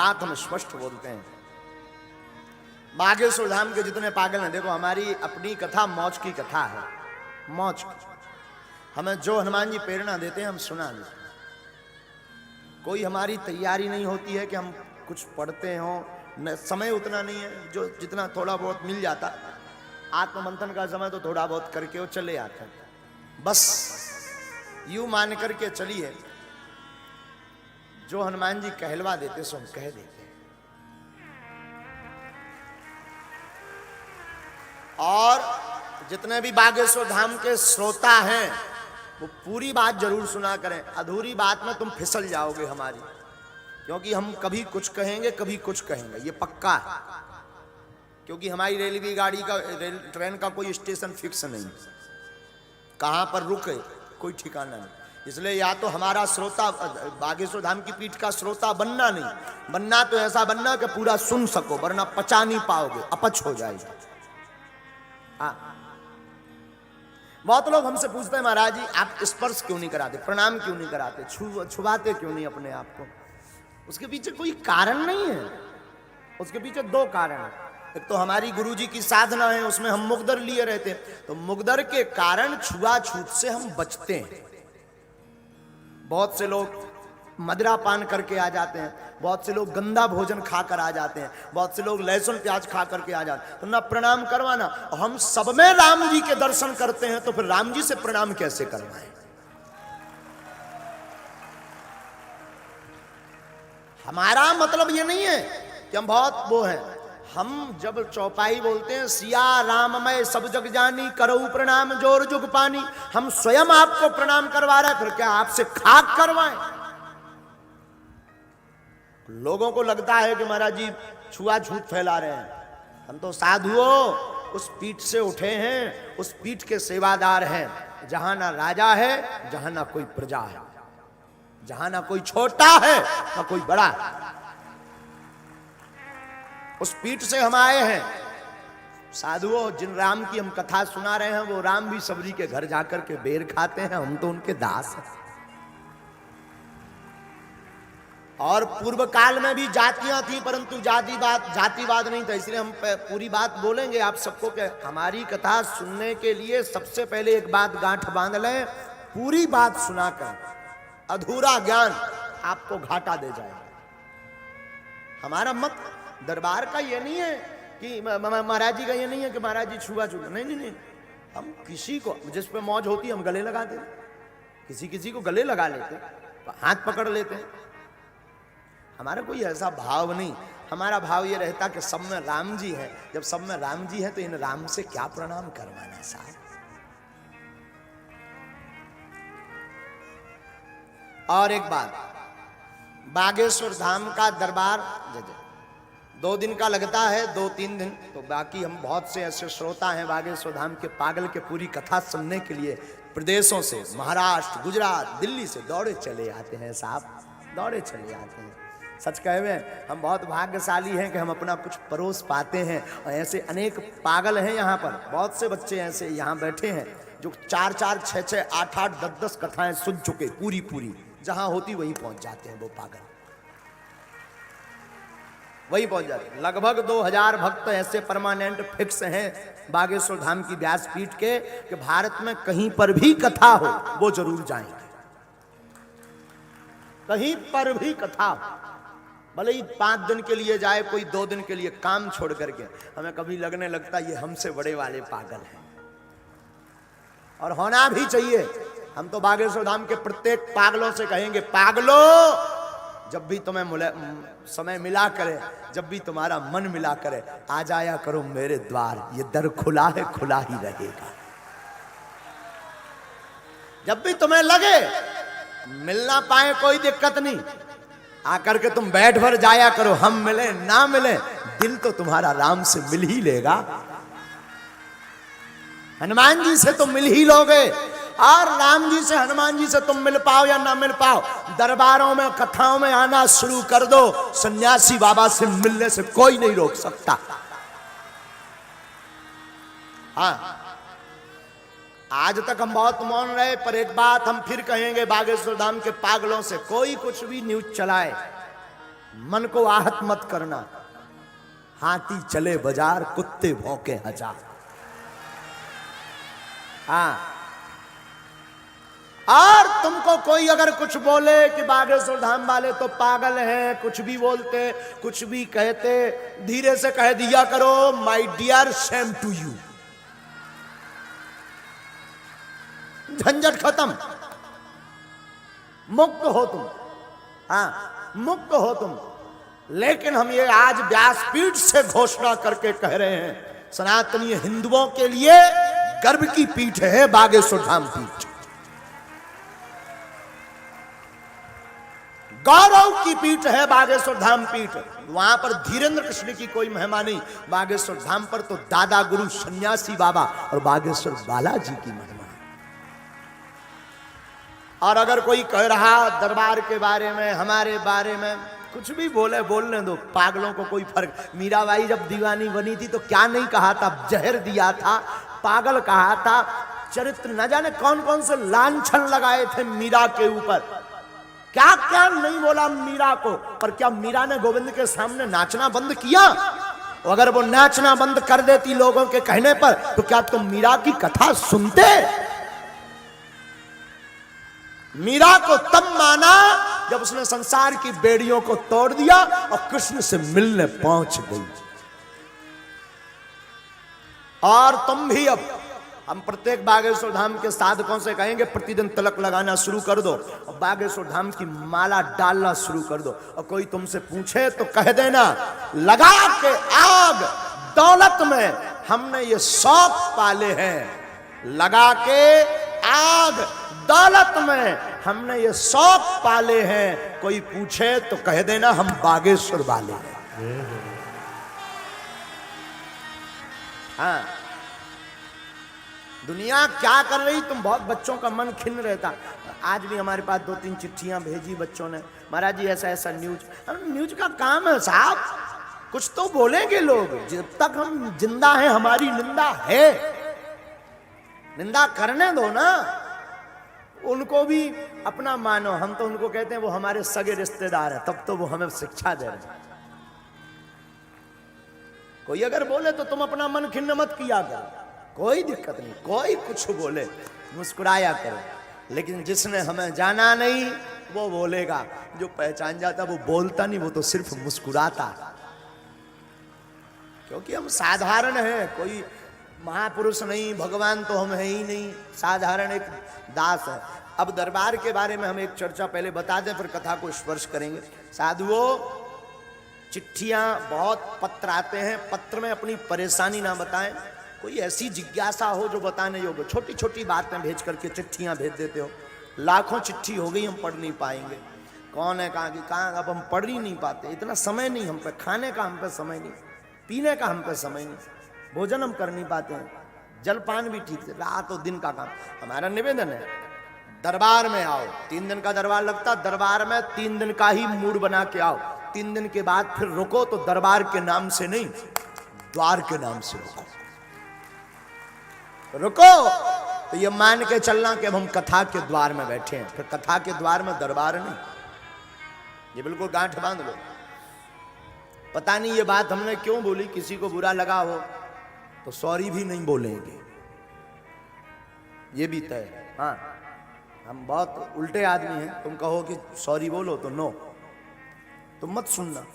बात हम स्पष्ट बोलते हैं। बागेश्वर धाम के जितने पागल हैं, देखो हमारी अपनी कथा मौज की कथा है, मौज की। हमें जो हनुमान जी प्रेरणा देते हैं हम सुना देते हैं। कोई हमारी तैयारी नहीं होती है कि हम कुछ पढ़ते हों, समय उतना नहीं है, जो जितना थोड़ा बहुत मिल जाता आत्ममंथन का समय तो थोड़ा बहुत करके वो चले आते हैं। बस यूं मान करके चलिए, जो हनुमान जी कहलवा देते सो हम कह देते। और जितने भी बागेश्वर धाम के श्रोता हैं वो पूरी बात जरूर सुना करें, अधूरी बात में तुम फिसल जाओगे हमारी, क्योंकि हम कभी कुछ कहेंगे कभी कुछ कहेंगे, ये पक्का है। क्योंकि हमारी रेलवे गाड़ी का ट्रेन का कोई स्टेशन फिक्स नहीं, कहां पर रुके कोई ठिकाना नहीं। इसलिए या तो हमारा श्रोता बागेश्वर धाम की पीठ का श्रोता बनना नहीं, बनना तो ऐसा बनना कि पूरा सुन सको, वरना पचा नहीं पाओगे, अपच हो जाएगा। हाँ, बहुत लोग हमसे पूछते हैं महाराज जी आप स्पर्श क्यों नहीं कराते, प्रणाम क्यों नहीं कराते, छुबाते क्यों नहीं अपने आप को। उसके पीछे कोई कारण नहीं है, उसके पीछे दो कारण है। एक तो हमारी गुरु जी की साधना है, उसमें हम मुकदर लिए रहते हैं, तो मुकदर के कारण छुआछूत से हम बचते हैं। बहुत से लोग मदिरा पान करके आ जाते हैं, बहुत से लोग गंदा भोजन खाकर आ जाते हैं, बहुत से लोग लहसुन प्याज खा करके आ जाते हैं, तो ना प्रणाम करवाना। और हम सब में राम जी के दर्शन करते हैं, तो फिर राम जी से प्रणाम कैसे करवाएं। हमारा मतलब ये नहीं है कि हम बहुत वो हैं। हम जब चौपाई बोलते हैं सिया राममय सब जग जानी करऊ प्रणाम जोर जुग पानी, हम स्वयं आपको प्रणाम करवा रहे हैं, फिर क्या आपसे खाक करवाएं। लोगों को लगता है कि महाराज जी छुआछूत फैला रहे हैं, हम तो साधुओं उस पीठ से उठे हैं, उस पीठ के सेवादार हैं, जहां ना राजा है, जहां ना कोई प्रजा है, जहां ना कोई छोटा है ना कोई बड़ा है। उस पीठ से हम आए हैं। साधुओं, जिन राम की हम कथा सुना रहे हैं वो राम भी सबरी के घर जाकर के बेर खाते हैं, हम तो उनके दास हैं। और पूर्व काल में भी जातियां थी, परंतु जातिवाद नहीं था। इसलिए हम पूरी बात बोलेंगे आप सबको कि हमारी कथा सुनने के लिए सबसे पहले एक बात गांठ बांध लें, पूरी बात सुनाकर अधूरा ज्ञान आपको घाटा दे जाएगा। हमारा मत दरबार का ये नहीं है कि महाराज जी का ये नहीं है कि महाराज जी छुआ नहीं नहीं नहीं। हम किसी को जिस पे मौज होती है हम गले लगाते, किसी को गले लगा लेते, हाथ पकड़ लेते हैं। हमारा कोई ऐसा भाव नहीं, हमारा भाव ये रहता कि सब में राम जी है। जब सब में राम जी है तो इन राम से क्या प्रणाम करवाना साहब। और एक बात, बागेश्वर धाम का दरबार 2 दिन का लगता है, 2-3 दिन, तो बाकी हम बहुत से ऐसे श्रोता हैं बागेश्वर धाम के पागल के पूरी कथा सुनने के लिए प्रदेशों से, महाराष्ट्र, गुजरात, दिल्ली से दौड़े चले आते हैं साहब, दौड़े चले आते हैं। सच कहे हम बहुत भाग्यशाली हैं कि हम अपना कुछ परोस पाते हैं। और ऐसे अनेक पागल हैं यहाँ पर, बहुत से बच्चे ऐसे यहाँ बैठे हैं जो 4-4, 6-6, 8-8, 10-10 कथाएं सुन चुके, पूरी जहां होती वहीं पहुंच जाते हैं। वो पागल वहीं पहुंच जाते हैं। लगभग 2000 भक्त ऐसे परमानेंट फिक्स हैं बागेश्वर धाम की व्यासपीठ के कि भारत में कहीं पर भी कथा हो वो जरूर जाएंगे, कहीं पर भी कथा हो, भले ही 5 दिन के लिए जाए, कोई 2 दिन के लिए काम छोड़ करके। हमें कभी लगने लगता ये हमसे बड़े वाले पागल हैं, और होना भी चाहिए। हम तो बागेश्वर धाम के प्रत्येक पागलों से कहेंगे, पागलों जब भी तुम्हें समय मिला करे, जब भी तुम्हारा मन मिला करे, आ जाया करो मेरे द्वार, ये दर खुला है, खुला ही रहेगा। जब भी तुम्हें लगे, मिलना पाए कोई दिक्कत नहीं, आकर के तुम बैठ भर जाया करो। हम मिले ना मिले, दिल तो तुम्हारा राम से मिल ही लेगा, हनुमान जी से तुम मिल ही लोगे। और राम जी से, हनुमान जी से तुम मिल पाओ या ना मिल पाओ, दरबारों में, कथाओं में आना शुरू कर दो, सन्यासी बाबा से मिलने से कोई नहीं रोक सकता। हाँ, आज तक हम बहुत मौन रहे, पर एक बात हम फिर कहेंगे बागेश्वर धाम के पागलों से, कोई कुछ भी न्यूज चलाए, मन को आहत मत करना। हाथी चले बाजार, कुत्ते भौंके हजार। हाँ, और तुमको कोई अगर कुछ बोले कि बागेश्वर धाम वाले तो पागल हैं, कुछ भी बोलते, कुछ भी कहते, धीरे से कह दिया करो, my dear same to you. झंझट खत्म, मुक्त हो तुम। हाँ, मुक्त हो तुम। लेकिन हम ये आज व्यासपीठ से घोषणा करके कह रहे हैं, सनातनी हिंदुओं के लिए गर्व की पीठ है बागेश्वर धाम पीठ, गौरव की पीठ है बागेश्वर धाम पीठ। वहां पर धीरेन्द्र कृष्ण की कोई महिमा नहीं, बागेश्वर धाम पर तो दादा गुरु सन्यासी बाबा और बागेश्वर बालाजी की महिमा। और अगर कोई कह रहा दरबार के बारे में, हमारे बारे में, कुछ भी बोले, बोलने दो, पागलों को कोई फर्क। मीराबाई जब दीवानी बनी थी तो क्या नहीं कहा था, जहर दिया था, पागल कहा था, चरित्र न जाने कौन कौन से लांछन लगाए थे मीरा के ऊपर, क्या क्या नहीं बोला मीरा को। पर क्या मीरा ने गोविंद के सामने नाचना बंद किया? अगर वो नाचना बंद कर देती लोगों के कहने पर, तो क्या तुम मीरा की कथा सुनते? मीरा को तब माना जब उसने संसार की बेड़ियों को तोड़ दिया और कृष्ण से मिलने पहुंच गई। और तुम भी, अब हम प्रत्येक बागेश्वर धाम के साधकों से कहेंगे, प्रतिदिन तिलक लगाना शुरू कर दो और बागेश्वर धाम की माला डालना शुरू कर दो। और कोई तुमसे पूछे तो कह देना, लगा के आग दौलत में हमने ये शौक पाले हैं। लगा के आग दौलत में हमने ये शौक पाले हैं। कोई पूछे तो कह देना हम बागेश्वर वाले हैं। हाँ, दुनिया क्या कर रही, तुम बहुत बच्चों का मन खिन्न रहता। आज भी हमारे पास 2-3 चिट्ठियां भेजी बच्चों ने, महाराज जी ऐसा ऐसा न्यूज। न्यूज का काम है साहब, कुछ तो बोलेंगे लोग। जब तक हम जिंदा हैं हमारी निंदा है, निंदा करने दो ना। उनको भी अपना मानो, हम तो उनको कहते हैं वो हमारे सगे रिश्तेदार हैं, तब तो वो हमें शिक्षा दे रहे हैं। कोई अगर बोले तो तुम अपना मन खिन्न मत किया करो, कोई दिक्कत नहीं, कोई कुछ बोले मुस्कुराया करो। लेकिन जिसने हमें जाना नहीं वो बोलेगा, जो पहचान जाता वो बोलता नहीं, वो तो सिर्फ मुस्कुराता। क्योंकि हम साधारण हैं, कोई महापुरुष नहीं, भगवान तो हम है ही नहीं, साधारण एक दास है। अब दरबार के बारे में हम एक चर्चा पहले बता दें, फिर कथा को स्पर्श करेंगे। साधुओं, चिट्ठियां बहुत, पत्र आते हैं, पत्र में अपनी परेशानी ना बताएं। कोई ऐसी जिज्ञासा हो जो बताने योग्य, छोटी छोटी बातें भेज करके चिट्ठियां भेज देते हो। लाखों चिट्ठी हो गई, हम पढ़ नहीं पाएंगे। कौन है कहाँ की कहाँ, अब हम पढ़ ही नहीं पाते, इतना समय नहीं हम पे। खाने का हम पे समय नहीं, पीने का हम पे समय नहीं, भोजन हम कर नहीं पाते हैं, जलपान भी ठीक से, रात और दिन का काम। हमारा निवेदन है, दरबार में आओ। 3 दिन का दरबार लगता, दरबार में 3 दिन का ही मूड बना के आओ। 3 दिन के बाद फिर रुको तो दरबार के नाम से नहीं, द्वार के नाम से रुको। तो ये मान के चलना कि अब हम कथा के द्वार में बैठे हैं, फिर कथा के द्वार में दरबार नहीं। ये बिल्कुल गांठ बांध लो। पता नहीं ये बात हमने क्यों बोली, किसी को बुरा लगा हो तो सॉरी भी नहीं बोलेंगे, ये भी तय है। हाँ, हम बहुत उल्टे आदमी हैं, तुम कहो कि सॉरी बोलो तो नो, तुम मत सुनना।